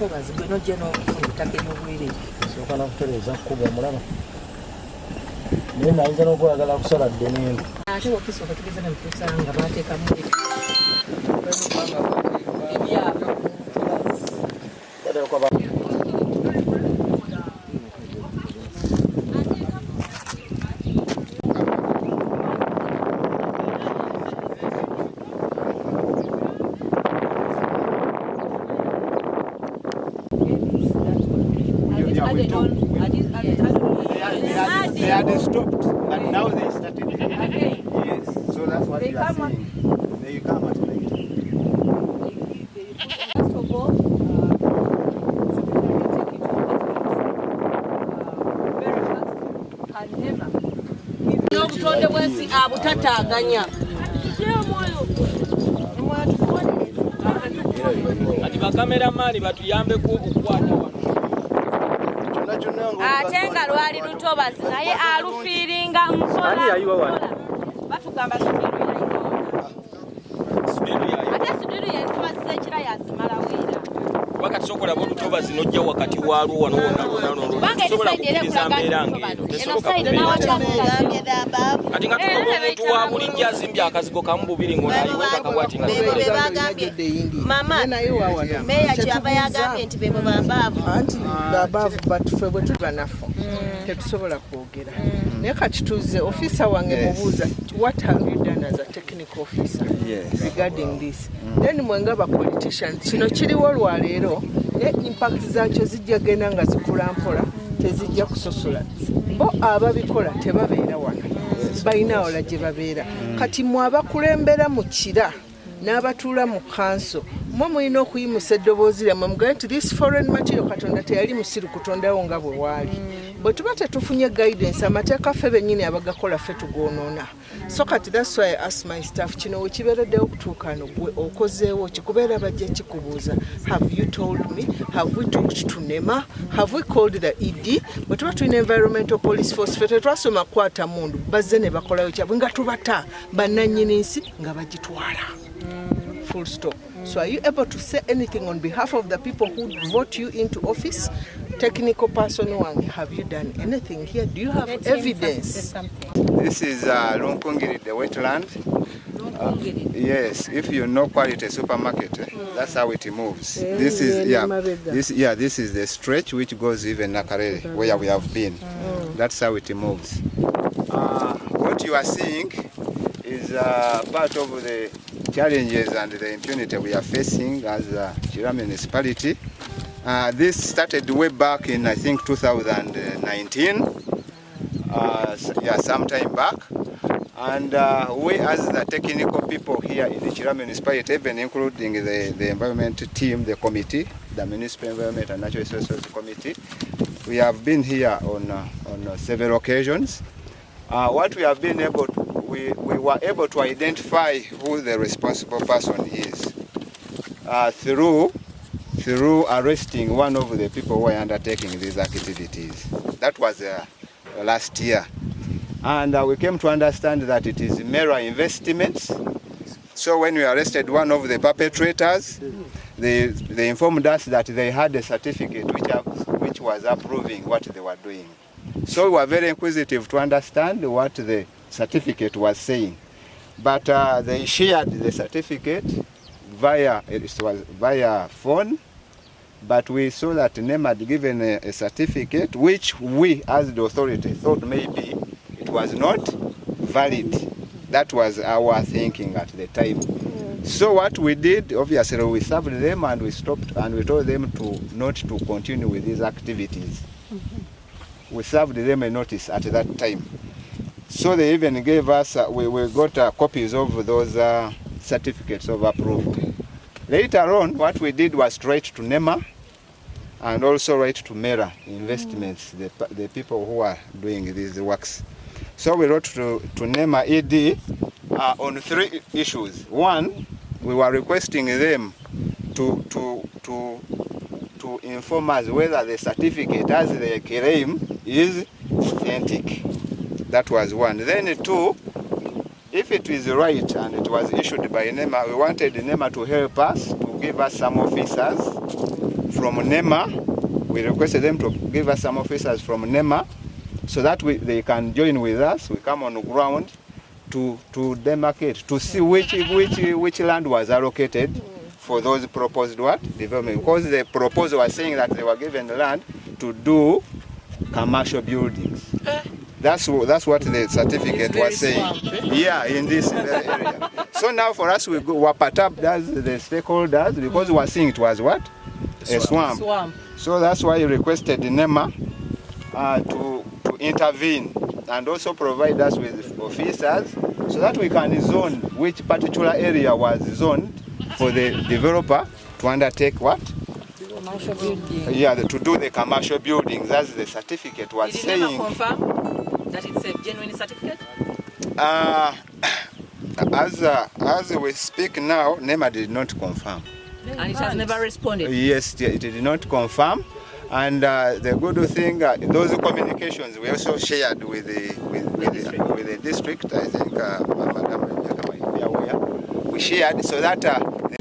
Lutobazi gwe nojja n'okutaka emubwire soka nakutereza kuba mulaba naye nayinza n'okwagala kusala ddene ate wakisooka tugeza namutusanga baateekamu They had stopped, but now they started. Okay. Yes, so that's what you are saying. They come at night. First of all, very fast, can never. N'obutonde bw'ensi abutattaaganya. Kati bakameramani batuyambeko okukwata wano. Ate nga lwali Lutobazi naye alufiiringa mpola. Batugamba Sudiru yayiwa. Ate Sudiru ye Lutobazi Ssekira yazimala wera. Wakati sokola bo Lutobazi nojja wakati waalwo wano wonna. Sobola kukkiriza mbeera ng'eyo. Tesoboka kubeera. Kati nga tukola omuntu wa bulijjo azimbye akazigo kamu bubiri ng'onayiwe kakabwati nga Mama, meya kyava yagambye nti bebo bambaavu. Anti babaavu batufe bwe tuba naffe tetusobola kwogera. Naye kati tuze officer wange mubuuza what have you done as a technical officer regarding this? Then mwenga ba politician kino kiriwo lwaleero ne impact zaakyo zijja genda nga zikula mpola tezijja kusosola. Bo ababikola tebabeera wano. Bayina ola gye babeera. Kati mwe abakulembera mu kira n'abatuula mu kanso mwe mulina okuyimusa eddoboozi lyammwe mugabe nti this foreign material Katonda teyali musiru kutondawo nga bwe waali. Bwe tuba tetufunye guidance amateeka ffe bennyini abagakola ffe tugoonoona. So kati that's why I ask my staff kino we kibeereddewo okutuukano gwe okozeewo kikubeera bajja kikubuuza have you told me, have we talked to NEMA, have we called the ED? Bwe tuba tulina environmental police force ffe tetwasoma kukwata mundu bazze ne bakolayo kyabwe nga tubata bannannyini nsi nga bagitwala. Full stop. So are you able to say anything on behalf of the people who vote you into office? Technical person one, have you done anything here? Do you have evidence? This is Lunkungiri, the wetland. Yes, if you know Quality Supermarket, that's how it moves. This is the stretch which goes even Nakarere, where we have been. That's how it moves. What you are seeing is part of the challenges and the impunity we are facing as Kira municipality. This started way back in I think 2019, some time back, and we as the technical people here in the Kira municipality, even including the environment team, the committee, the municipal environment and natural resources committee, we have been here on several occasions. What we have been able to, we were able to identify who the responsible person is through arresting one of the people who are undertaking these activities. That was last year. And we came to understand that it is Mera Investments. So when we arrested one of the perpetrators, they informed us that they had a certificate which was approving what they were doing. So we were very inquisitive to understand what the certificate was saying. But they shared the certificate via phone, but we saw that NEMA had given a certificate which we as the authority thought maybe it was not valid. That was our thinking at the time. So what we did, obviously we served them and we stopped and we told them not to continue with these activities. We served them a notice at that time. So they even gave us, we got copies of those certificates of approval. Later on, what we did was write to NEMA and also write to Mera Investments, the people who are doing these works. So we wrote to NEMA ED on 3 issues. One, we were requesting them to inform us whether the certificate as they claim is authentic. That was one. Then 2, if it is right and it was issued by NEMA, we wanted NEMA to help us, to give us some officers from NEMA. We requested them to give us some officers from NEMA so that they can join with us. We come on the ground to demarcate, to see which land was allocated for those proposed development. Because the proposal was saying that they were given the land to do commercial buildings. That's what the certificate was saying. Yeah, in this area. So now for us, we Wapatab does the stakeholders because we were seeing it was what? A swamp. So that's why he requested the NEMA to intervene and also provide us with officers so that we can zone which particular area was zoned for the developer to undertake what? Commercial building. Yeah, to do the commercial buildings, as the certificate was saying. Did NEMA confirm that it's a genuine certificate? As we speak now, NEMA did not confirm. And it has never responded? Yes, it did not confirm. And the good thing, those communications we also shared with the district. I think we shared so that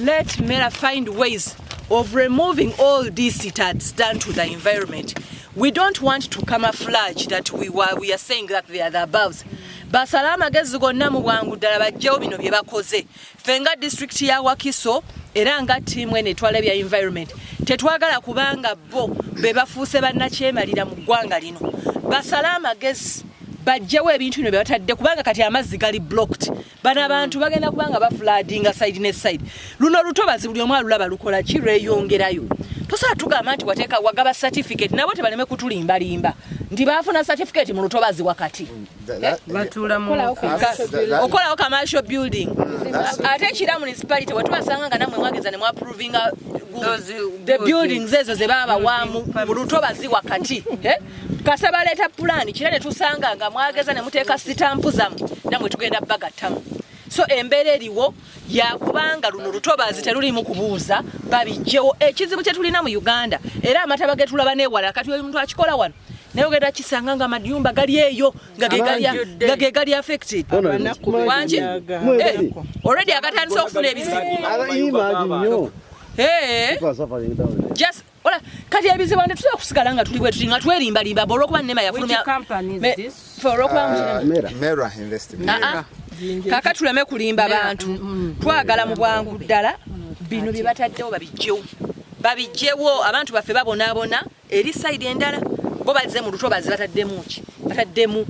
let MERA find ways of removing all this it has done to the environment. We don't want to camouflage that we are saying that they are the above. Basalama magezi gonna mu bwangu ddala bajjawo bino bye bakoze. Fenga district ya Wakiso era nga timu ene twala bya environment. Tetwagala kubanga bo be bafuuse bannakyemalira mu ggwanga lino. Basalama magezi bajjawo ebintu bino bye batadde kubanga kati amazzi gali blocked. Bana abantu bagenda kubanga ba flooding side ne side. Luno lutobazi buli omwa lulaba lukola ki lweyongerayo. Tosa tugamba nti wateeka wagaba certificate nabo tebaleme kutulimba limba. Ndi bafuna certificate mu lutobazi wakati. Batula mu okola commercial building. Ate kira municipality watubasanga nga namwe mwageza ne approving the buildings ezo ze baba wamu mu lutobazi wakati. Kasaba leta plan kira ne tusanga nga mwageza ne muteeka stamp zamu namwe tugenda bagatamu. So embera eriwo yakubanga luno lutobazi teruli mu kubuuza babijjewo ekizibu kye tulina mu Uganda era amataba getulaba newala kati oyo muntu akikola wano naye ogenda kisanga nga amayumba gali eyo nga ge gali affected wangi already agatandise okufuna ebizibu just ola kati ebizibu ande tusobola kusigala nga tuli bwe tuti nga twerimbalimba olwokuba NEMA yafulumya MERA investment. Kaka tuleme kulimba bantu twagala mu bwangu ddala bino bye bataddewo babijjewo abantu baffe babonabona eri side endala bo bazze mu lutobazi bataddemu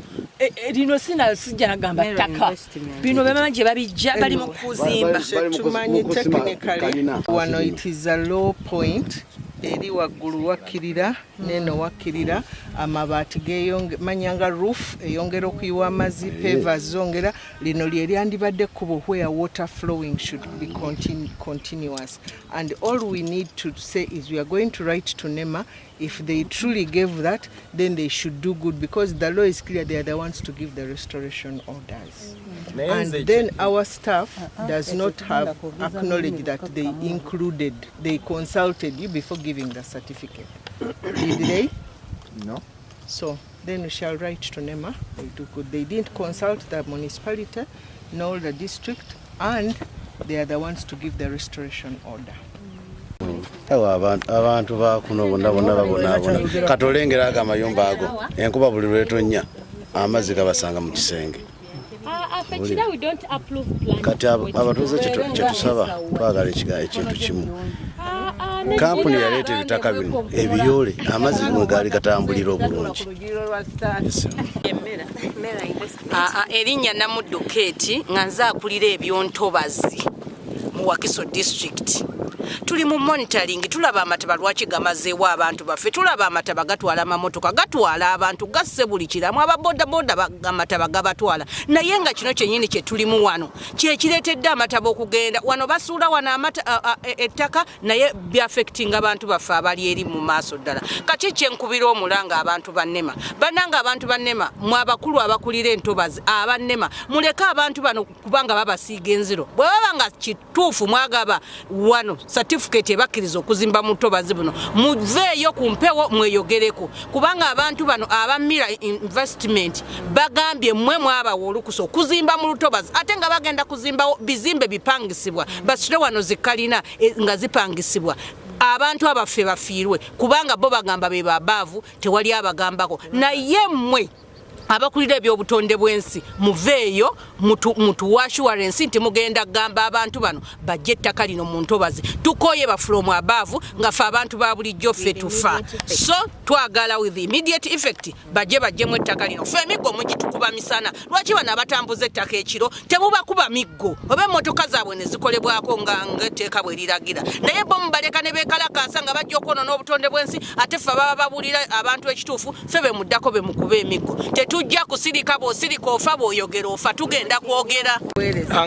lino sijja nagamba ttaka bino bemanje babijja bali mu kuzimba tumanyi technically wano it is a low point eri waggulu wakkirira neno wakkirira amabaati manyanga roof eyongera okuyiwa amazzi pavers zongera lino lyandibadde kubo where water flowing should be continuous and all we need to say is we are going to write to NEMA. If they truly gave that, then they should do good because the law is clear. They are the ones to give the restoration orders. And then our staff does not have acknowledged that they consulted you before giving the certificate. Did they? No. So then we shall write to NEMA. They do good. They didn't consult the municipality nor the district, and they are the ones to give the restoration order. Abantu bakuno bonna katolengera aga amayumba ago enkuba buli lwetonnya amazzi gabasanga mu kisenge kati abatuuze kyetusaba twagala ekintu kimu kampuni yaleeta ebitaka bino ebiyole amazzi mwe gaali gatambulira obulungi erinnya Namuddo Kate nga nze akulira ebyontobazi mu Wakiso district. Tuli mu monitoring tulaba amataba lwaki gamazeewo abantu baffe tulaba amataba gatwala amamotoka gatwala abantu gasse buli kiramu ababoda boda amataba gabatwala naye nga kino kyenyini kye tulimu wano kye kireetedde amataba okugenda wano basuula wano ettaka naye byafecting abantu baffe abali eri mu maaso ddala kati kyenkubira omulanga abantu ba NEMA bannanga abantu ba NEMA mu abakulu abakulira entobazi aba NEMA muleka abantu bano kubanga babasiiga enziro bwe baba nga kituufu mwagaba wano certificate ebakkiriza okuzimba mu ntobazi buno muveeyo ku mpewo mweyogereko kubanga abantu bano aba MERA investment bagambye mmwe mwabawa olukusa okuzimba mu lutobazi ate nga bagenda kuzimba bizimbe bipangisibwa basule wano zikalina nga zipangisibwa abantu abaffe bafiirwe kubanga bo bagamba be babaavu tewali abagambako naye mmwe abakulira ebyobutonde bw'ensi muveeyo mutu assurance nti mugenda kugamba abantu bano bajje ettaka lino mu ntobazi tukooye ba from above nga ffe abantu ba bulijjo ffe tufa so twagala with immediate effect bajje mu ettaka lino ffe emiggo mugitukuba misana lwaki bano abatambuza ettaka ekiro temubakuba miggo oba emmotoka zaabwe ne zikolebwako ng'etteeka bwe liragira naye bo mubaleka ne beekalakaasa nga bajja okwonoona obutonde bw'ensi ate ffe baba babuulira abantu ekituufu ffe be muddako be mukuba emiggo tujja kusirika bw'osirika ofa bw'oyogera ofa tugenda kwogera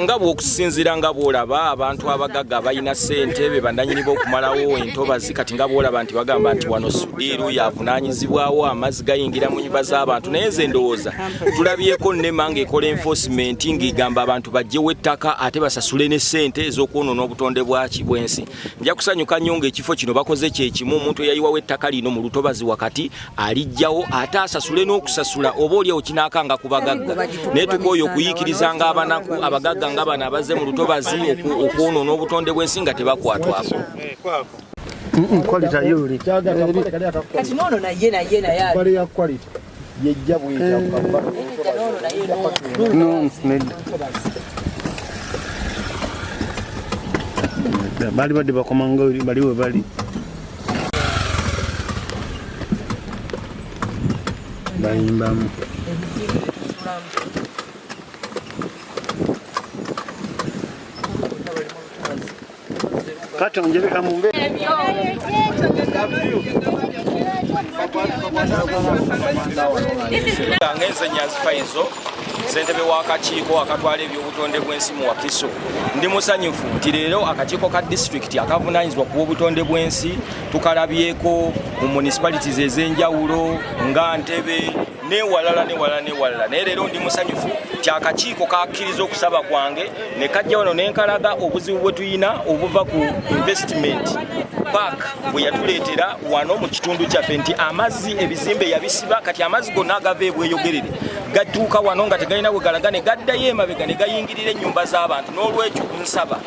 nga bw'okusinziira nga bw'olaba abantu abagagga balina ssente be bannannyini b'okumalawo entobazi kati nga bw'olaba nti bagamba nti wano sudiiru yavunaanyizibwawo amazzi gayingira mu nnyumba z'abantu naye nze ndowooza tulabyeko NEMA ng'ekola enforcement ng'egamba abantu bajjewo ettaka ate basasule ne ssente ez'okwonoona obutonde bw'ensi nja kusanyuka nnyo ng'ekifo kino bakoze kyekimu omuntu eyayiwawo ettaka lino mu lutobazi wakati alijjawo ate asasule n'okusasula oba oliawo kinaakanga ku bagagga naye tukooyo okuyiikirizanga abanaku abagagga nga bano abaze mu lutobazi okwonoona obutonde bw'ensi nga tebakwatwako kati noono naye ya quality yejja bwita bali badde bakomanga baliwe bali bayimbamu kati onjebeka mu mbeera ngenze Nyanzifayizo ssentebe w'akakiiko akatwala ebyobutonde bw'ensi mu Wakiso ndi musanyufu nti leero akakiiko ka disitulikiti akavunaanyizibwa ku bwobutonde bw'ensi tukalabyeko mu municipalities ez'enjawulo nga Ntebe newalala naye leero ndi musanyufu nti akakiiko kakkiriza okusaba kwange ne kajja wano nenkalaga obuzibu bwe tuyina obuva ku investment park bwe yatuleetera wano mu kitundu kyaffe nti amazzi ebizimbe yabisiba kati amazzi gonna agava ebweyogerere gatuuka wano nga tegalina bwe galaga ne gaddayo emabega ne gayingirira ennyumba z'abantu n'olwekyo nsaba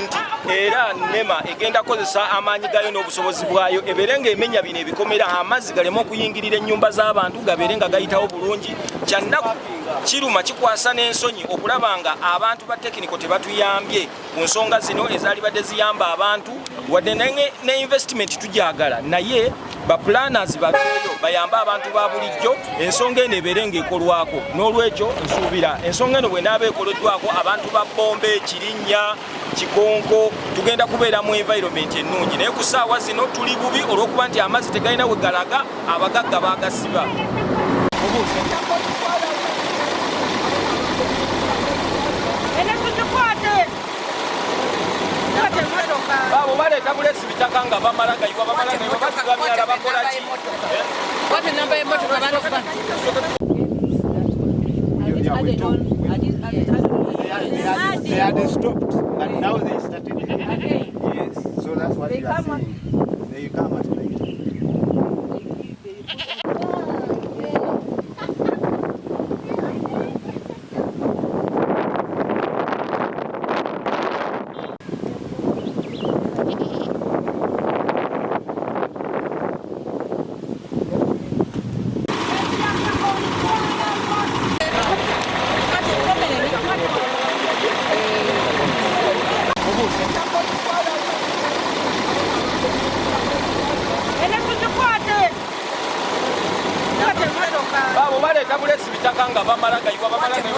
nti era NEMA egenda kukozesa amaanyi gayo n'obusobozi bwayo ebeere ng'emenya bino ebikomera amazzi galeme okuyingirira ennyumba z'abantu gabeere nga gayitawo bulungi kyannaku kiruma kikwasa n'ensonyi okulaba nga abantu ba tekiniko tebatuyambye ku nsonga zino ezaali badde ziyamba abantu wadde ne investment tujagala naye baplanners babeeyo bayamba abantu ba bulijjo ensonga eno ebeere ng'ekolwako n'olwekyo nsuubira ensonga eno bwenaaba ekoloddwako abantu ba Bombe Kirinnya Kikonko tugenda kubeera mu environment ennungi naye ku ssaawa zino tuli bubi olw'okuba nti amazzi tegalina we galaga abagagga baagasiba baabo baleeta bulesi bitaka nga bamalagayiwa basigamyala bakola ki They had stopped, but now they started. Okay. Yes, so that's what you are saying. They come at night. baabo baleeta bulesi bitaka nga bamalagayiwa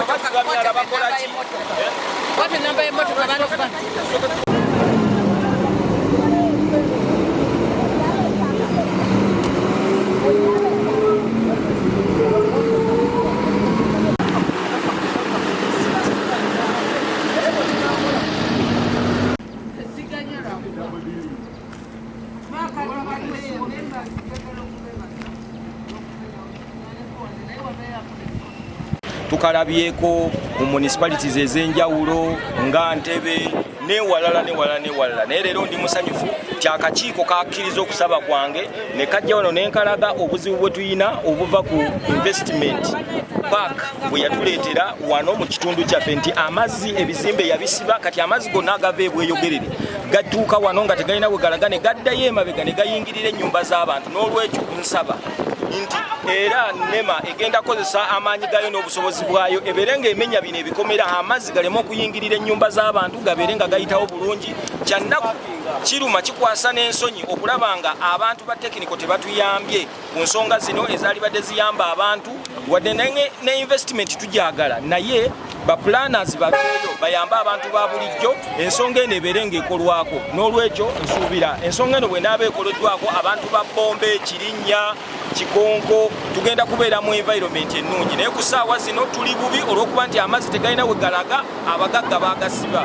basigamyala bakola ki tukalabyeko mu municipalities ez'enjawulo nga Ntebe newalala naye leero ndi musanyufu nti akakiiko kakkiriza okusaba kwange ne kajja wano nenkalaga obuzibu bwe tuyina obuva ku investment park bwe yatuleetera wano mu kitundu kyaffe nti amazzi ebizimbe yabisiba kati amazzi gonna agava ebweyogerere gatuuka wano nga tegalina bwe galaga ne gaddayo emabega ne gayingirira ennyumba z'abantu n'olwekyo nsaba nti era NEMA egenda kozesa amaanyi gayo n'obusobozi bwayo ebeere ng'emenya bino ebikomera amazzi galeme okuyingirira ennyumba z'abantu gabeere nga gayitawo bulungi kyannaku kiruma kikwasa n'ensonyi okulaba nga abantu ba tekiniko tebatuyambye ku nsonga zino ezaali badde ziyamba abantu wadde ne investment tujagala naye baplanners babeeyo bayambe abantu ba bulijjo ensonga eno ebeere ng'ekolwako n'olwekyo nsuubira ensonga eno bwenaaba ekoloddwako abantu ba Bombe Kirinnya Kikonko tugenda kubeera mu environment ennungi naye ku ssaawa zino tuli bubi olw'okuba nti amazzi tegalina we galaga abagagga baagasiba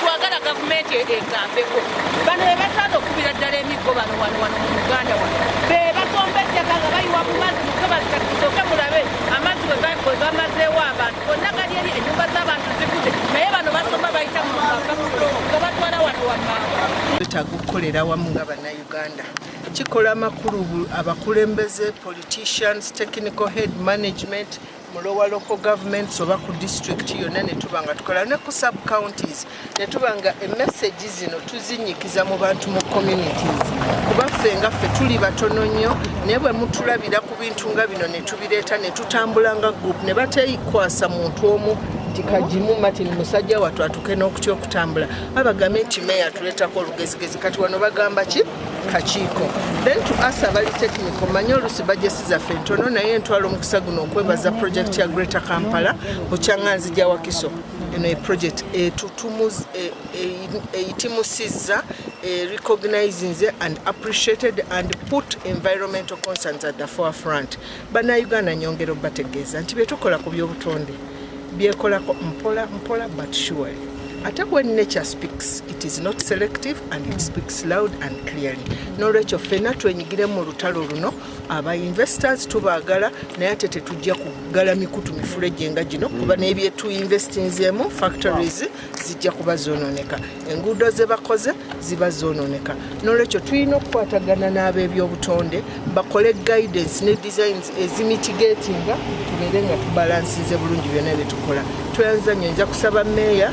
twagala gavumenti egambeko bano bebasaana okubira ddala emiggo bano wano mu Uganda wano bebagomba ettaka nga bayiwa mu mazzi mutobazi katusooke mulabe amazzi bwe bamazeewo abantu bonna gali eri ennyumba z'abantu zikuze naye bano basoma bayita mu makakulo nga batwala wano wammanga betaaga okukolera wamu nga bannayuganda kikola amakulu abakulembeze politicians technical head management mulowa local governments oba ku district yonna ne tuba nga tukola ne ku sub counties ne tuba nga message zino tuzinyikiza mu bantu mu communities kuba ffe nga ffe tuli batono nnyo naye bwe mutulabira ku bintu nga bino ne tubireeta ne tutambula nga group ne bateyikwasa muntu omu nti kajimu Martin musajja watu atuke n'okutya okutambula babagambe nti meya tuleetako olugezigezi kati wano bagamba ki kakiiko then to us abali technical manyo olusi bajesi zaffe ntono naye ntwala omukisa guno okwebaza project ya Greater Kampala Buchanganzi gya Wakiso eno e project itimusizza recognizing and appreciated and put environmental concerns at the forefront bannayuganda nyongero bategeeza nti byetukola ku by'obutonde byekolako mpola but surely. Ate when nature speaks, it is not selective and it speaks loud and clearly. N'olwekyo ffenna twenyigire mu lutalo luno aba investors tubaagala naye ate tetujja kugala mikutu mifulejje nga gino kuba n'ebyetu investinzeemu factories zijja kuba zoononeka enguudo ze bakoze ziba zoononeka n'olwekyo tulina okukwatagana n'ab'ebyobutonde bakole guidance ne designs ezimitigatinga tubeere nga tubalansinze bulungi byonna bye tukola tweyanza nnyo nja kusaba meeya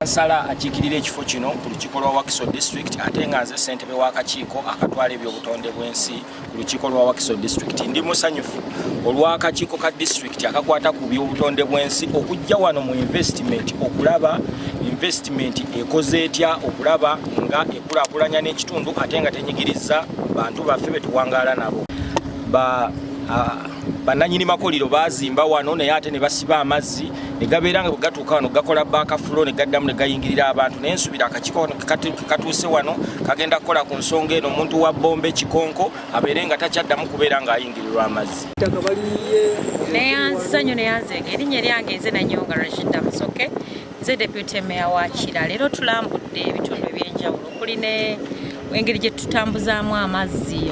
Nsala akiikirira ekifo kino ku lukiiko lwa Wakiso District ate nga nze ssentebe w'akakiiko akatwala ebyobutonde bw'ensi ku lukiiko lwa Wakiso District ndi musanyufu olw'akakiiko ka district akakwata ku byobutonde bw'ensi okujja wano mu investment okulaba investment ekoze etya okulaba nga ekulaakulanya n'ekitundu ate nga tenyigiriza bantu baffe betuwangaala nabo bannanyini makoliro bazimba wano naye ate ne basiba amazzi ne gabeera nga bwe gatuuka wano gakola baakafulo ne gaddamu ne gayingirira abantu naye nsubira akakiiko katuuse wano kagenda kukola ku nsonga eno omuntu wa Bombe Kikonko abeere nga takyaddamu kubeera ng'ayingirirwa amazzi neyanziza nnyo neyanzenga erinnya lyange nze Nanyonga Rashida Musoke nze deputy meya wa Kira leero tulambudde ebitundu ebyenjawulo okuli engeri gye tutambuzaamu amazzi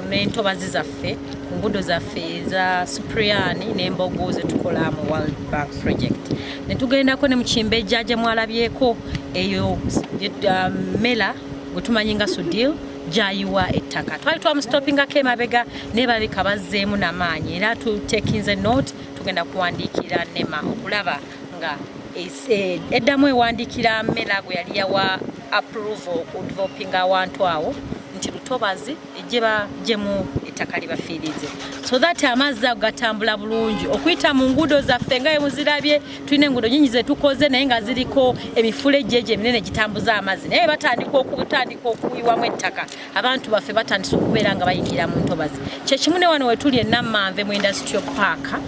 n'entobazi zaffe ku nguudo zaffe eza Supriani n'embogo ze tukola mu World Bank project ne tugendako ne mu Kimbejja gye mwalabyeko eyo mela gwe tumanyi nga Sudil jayiwa ettaka twali twamustoppingako emabega ne balabika bazzeemu n'amaanyi era tutekinze note tugenda kuwandiikira NEMA okulaba nga eddamu ewandiikira mela gwe yali yawa approval okudevelopinga awantu awo nti lutobazi ejje bagyemu ettaka libafiirize so that amazzi ago gatambula bulungi okuyita mu nguudo zaffe nga muzirabye tulina enguudo nyingi ze tukoze naye nga ziriko emifulejje egyo eminene gitambuza amazzi naye batandika okuyiwamu ettaka abantu baffe batandise okubeera nga bayingira mu ntobazi kyekimu ne wano wetuli e Namanve mu industrial park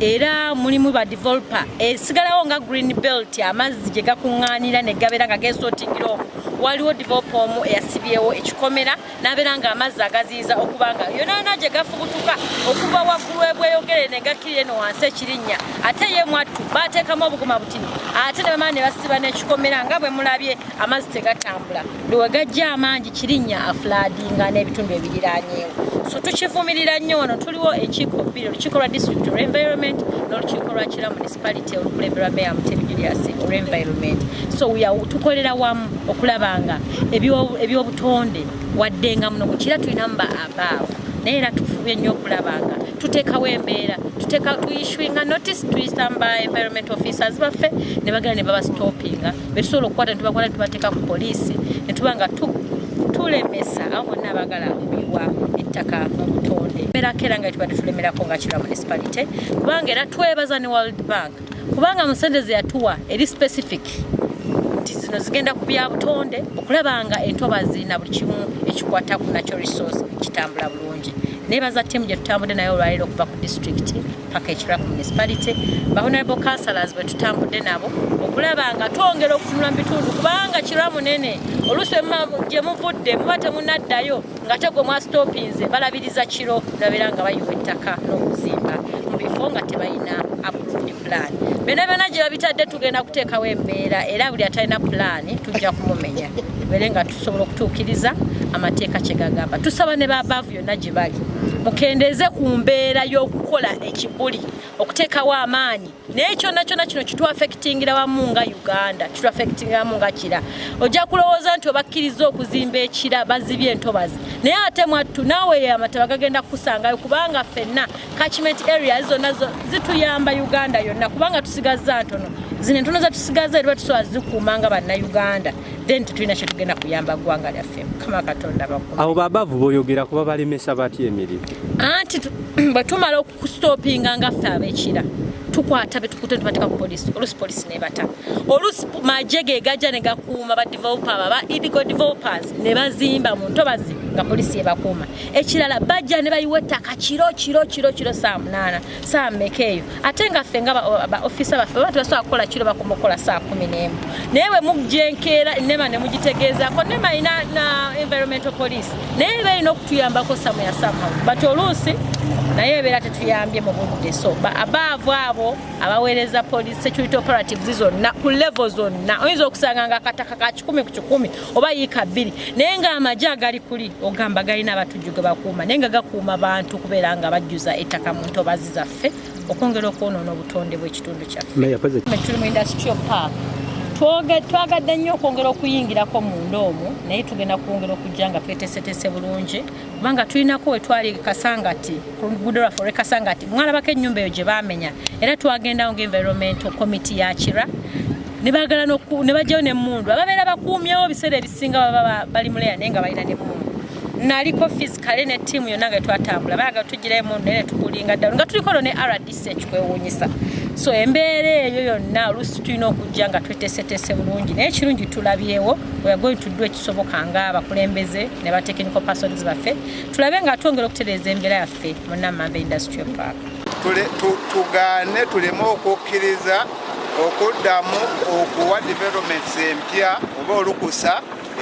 era mulimu ba developer esigalawo nga green belt amazzi gye gakuŋŋaanira ne gabeera nga geesootingira omwo waliwo developer omu eyasibyewo ekikomera n'abeera nga amazzi agaziyiza okuba nga yonaana gye gafubutuka okuva waggulu ebweyogere ne gakkirira eno wansi Ekirinnya ate ye mwattu baateekamu obuguma butini ate ne bamala ne basiba n'ekikomera nga bwe mulabye amazzi tegatambula lwe gajja amangi Kirinnya afulaadinga n'ebitundu ebiriraanyeewo so tukivumirira nnyo wano tuliwo enkiiko bbiri olukiiko lwa district olw'environment n'olukiiko lwa Kira municipality olukulemberwa Meya Mutebi serious or environment. So we are tukolera wamu okulabanga ebyobutonde waddenga muno mukira tulina above naye era tufubye nnyo okulabanga tuteekawo embeera tuissuinga notice tuyisamba environment officers baffe ne bagenda ne baba stoppinga betusobola okukwata netubakwata netubateeka ku poliisi netubanga tulemesa abo bonna abagala okuyiwa ettaka mu butonde embeera kera nga tubadde tulemerako nga Kira municipality kubanga era twebaza ne World Bank kubanga mu sente ze yatuwa eri specific nti zino zigenda ku bya butonde okulabanga entobazi na buli kimu ekikwata ku natural resource kitambula bulungi nebaza timu gye tutambudde nayo olwaliro okuva ku district paka Kira municipality ba honorable councillors bwe tutambudde nabo okulabanga twongera okutunula mu bitundu kubanga Kira munene oluusi gye muvudde muba temunaddayo nga tegwe mwa stoppinze balabiriza Kiro labira nga bayiwa ettaka n'okuzimba mu bifo nga tebalina approved plan bena gye babitadde tugenda kuteekawo embeera era buli atalina plan tujja kumumenya bere nga tusobola okutuukiriza amateeka kye gagamba tusaba ne babaavu yonna gye bali mukendeeze ku mbeera y'okukola ekibuli okuteekawo amaanyi naye kyonna kino kitwafekitingira wamu nga Uganda kitwafekitingira wamu nga Kira ojja kulowooza nti obakkiriza okuzimba ekira bazibye entobazi naye ate mwattu naawe amataba gagenda kukusangayo kubanga ffenna catchment areas zonna zituyamba Uganda yonna kubanga tusigazza ntono zino entono zatusigaza era tusobola zikuuma nga bannayuganda then tetulina kye tugenda kuyamba ggwanga lyaffe Mukama Katonda bakume abo babaavu boyogera kuba balemesa batya emirimu anti bwe tumala okustopinga nga ffe ab'Ekira tukwata betukute tubateeka ku poliisi oluusi poliisi nebata oluusi majje ge gajja ne gakuuma ba developer ba illegal developers ne bazimba mu ntobazi nga poliisi ebakuuma ekirala bajja ne bayiwa ettaka kiro saa 8 saa mmeka eyo ate nga ffe nga ba officer baffe baba tebasobola kukola kiro bakoma okukola saa 11 naye bwe mugjenkeera nema ne mugitegeezaako nema ina na environmental police naye balina okutuyambako samu ya somehow but oluusi naye ebeera tetuyambye mu budde so abaavu abo abaweereza police security operatives zonna ku level zonna oyinza okusanga nga akataka ka 10 ku 10 oba yiika 2 naye nga amagye agali kuli ogamba galina abatujju ge bakuuma naye nga gakuuma bantu kubeera nga bajjuza ettaka mu ntobazi zaffe okwongera okwonoona obutonde bw'ekitundu kyaffe tuli mu industrial park twagadde nnyo okwongera okuyingirako munda omwo naye tugenda kwongera okujja nga tweteeseteese bulungi kubanga tulinako we twali Kasangati ku luguudo lwaffe Kasangati mwalabako ennyumba eyo gye baamenya era twagendawo ng'environmental committee ya Kira ne baagala ne bajjayo n'emmundu ababeera bakuumyewo biseera ebisinga baba bali muleya naye nga balina n'emmundu naliko physically ne tiimu yonna nga twatambula baaga tugirayo emmundu naye ne tukulinga ddala nga tuliko no ne RDC ekikwewuunyisa so embeera eyo yonna oluusi tulina okujja nga tweteeseteese bulungi naye ekirungi tulabyewo we are going to do ekisoboka nga abakulembeze ne ba technical persons baffe tulabe nga twongera okutereeza embeera yaffe mu Nammamba Industrial Park tugaane tuleme okukkiriza okuddamu okuwa developments empya oba olukusa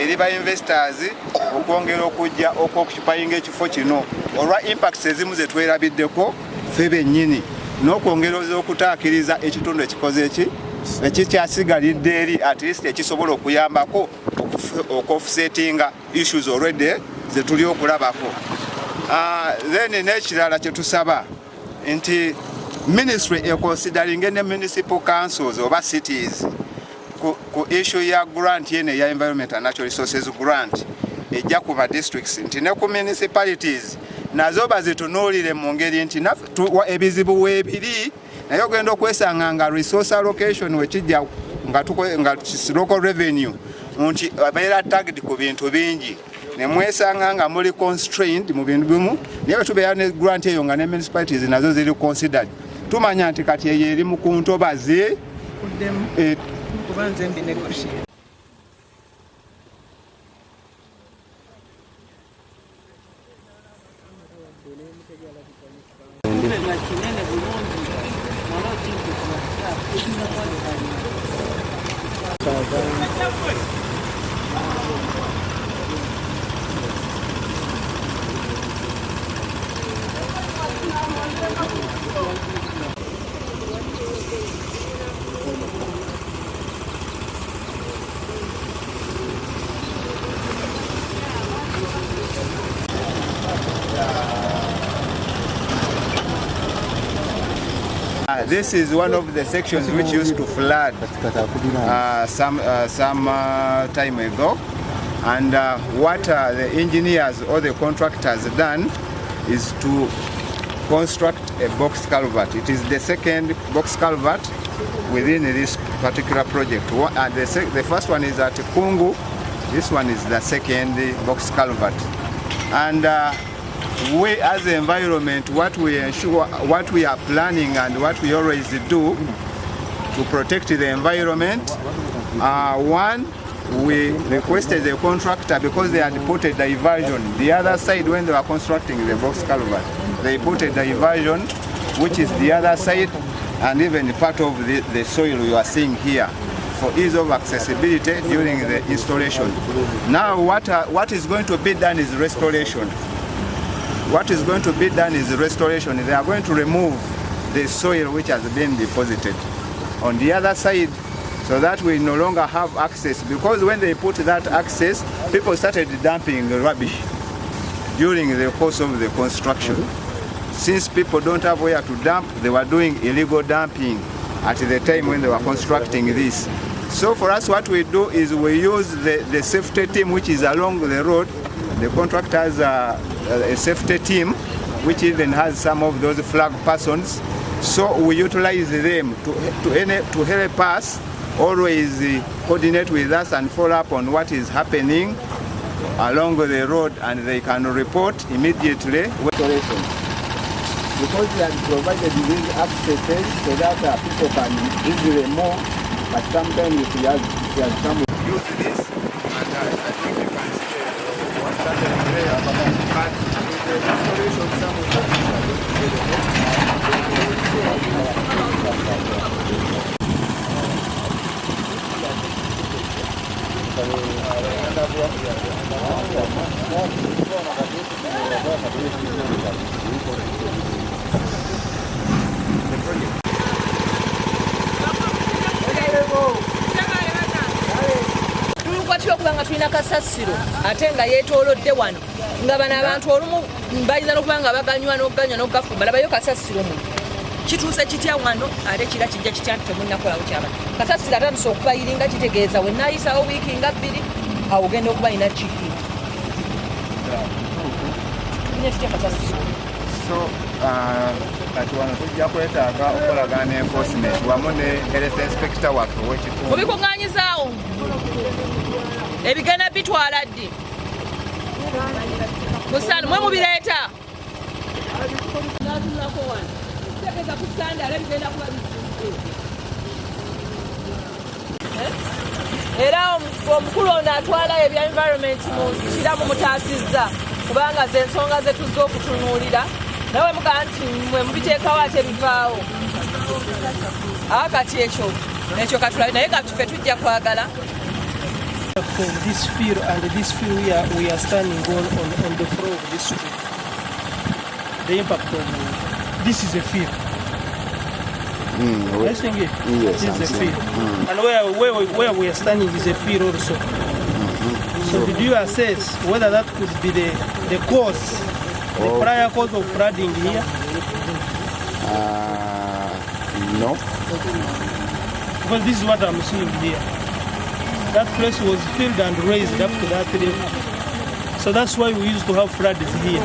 eri ba investors okwongera okujja okwokupayinga ekifo kino olwa impacts ezimu ze twerabiddeko ffe bennyini n'okwongera okutaakiriza ekitundu ekikoze ekikyasigalidde eri at least ekisobola okuyambako okuoffsettinga issues already ze tuli okulabako then n'ekirala kye tusaba nti ministry considering ne municipal councils oba cities ku issue ya grant yene ya environment and natural resources grant ejja ku ba districts nti ne ku municipalities nazo bazitunuulire mu ngeri nti ebizibu weebiri naye ogenda okwesanga nga resource allocation wekijja nga local revenue nti abeera tagged ku bintu bingi ne mwesanga nga muli constrained mu bintu bimu naye tubeera ne grant eyo nga ne municipalities nazo ziri considered tumanya nti kati eyo eri mu ku ntobazi kubanze mbi negotiate this is one of the sections which used to flood some time ago. And what the engineers or the contractors done is to construct a box culvert. It is the second box culvert within this particular project. And the first one is at Kungu. This one is the second box culvert. And we as the environment, what we ensure, what we are planning and what we always do to protect the environment, one, we requested the contractor, because they had put a diversion the other side when they were constructing the box culvert. They put a diversion which is the other side, and even part of the soil you are seeing here, for ease of accessibility during the installation. Now what is going to be done is restoration. What is going to be done is restoration. They are going to remove the soil which has been deposited on the other side, so that we no longer have access, because when they put that access, people started dumping rubbish during the course of the construction. Since people don't have where to dump, they were doing illegal dumping at the time when they were constructing this. So for us, what we do is we use the safety team which is along the road. The contractors are a safety team which even has some of those flag persons. So we utilize them to help us always coordinate with us and follow up on what is happening along the road, and they can report immediately. Because they have provided these accesses so that people can easily move, but sometimes if you have some use this, and I think you can see what's happening there, but the restoration some of tulukwa kyokubanga tulina kasasiro ate nga yeetoolodde wano nga bano abantu olumu bayinza n'okuba nga baganywa n'okugafumba labayo kasasiro mu kituuse kitya wano ate kira kijja kitya nti temunnakolawo kyaba kasasiro atandise okubayiringa kitegeeza we naayisawo wiiki nga 2 awo ogenda okuba yina kiki so kati wano tujja kwetaaga okolagana enforcement wamu ne health inspector waffe w'ekitundu mubikuŋŋaanyizaawo ebigenda bitwala ddi musana mwe mubireeta era omukulu ono atwala ebya environment mu kiramu mutaasizza kubanga ze ensonga ze tuzza okutunuulira nawe mugaa nti mwe mubiteekawo ate bivaawo akati ekyo katulabe naye katufe tujja kwagala. This field and this field we are standing on the floor of this street. The impact of this is a field. Yes, this is a field. And where we are standing is a field also. So did you assess whether that could be the cause, the prior cause of flooding here? No. Because this is what I'm seeing here. That place was filled and raised up to that level. So that's why we used to have floods here.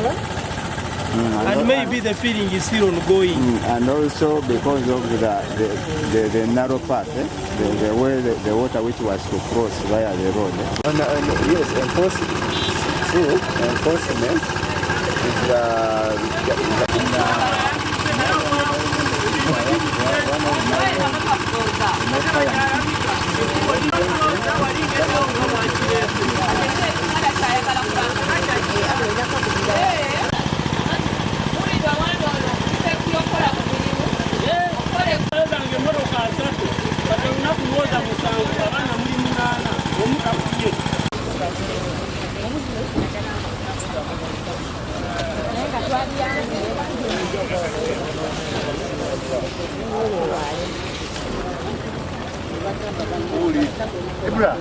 And maybe the feeling is still ongoing. And also because of the narrow path, the way the water which was to cross via the road. Yes, enforcement Ibra.